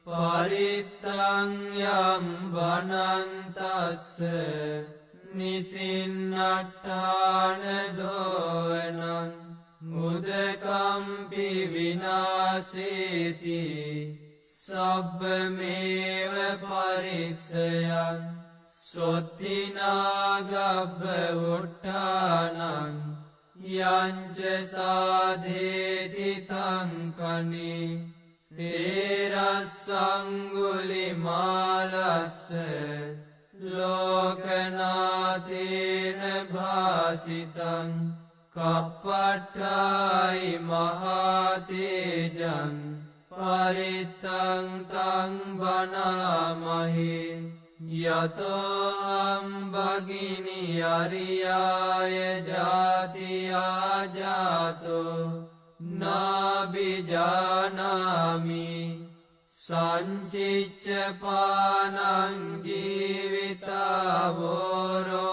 පරිත්තං යම් බනන්තස්ස නිසින්නට්ඨාන දෝවනං උදකම්පි විනාසේති සබ්බමේව පරිස්සයං සොත්තිනාගබ්බ උට්ඨානං යංච සාධේති තංකනේ තේරස්සංගුලිමාලස්ස ලෝකනාතේන භාසිතං කප්පට්ඨායි මහතේජං පරිත්තං තං බනාමහි යතෝ අම්බගිනි අරියාය ජාතියා ජාතෝ නාබිජානාමි සංචිච්ච පානං ජීවිතා වෝරෝපේතා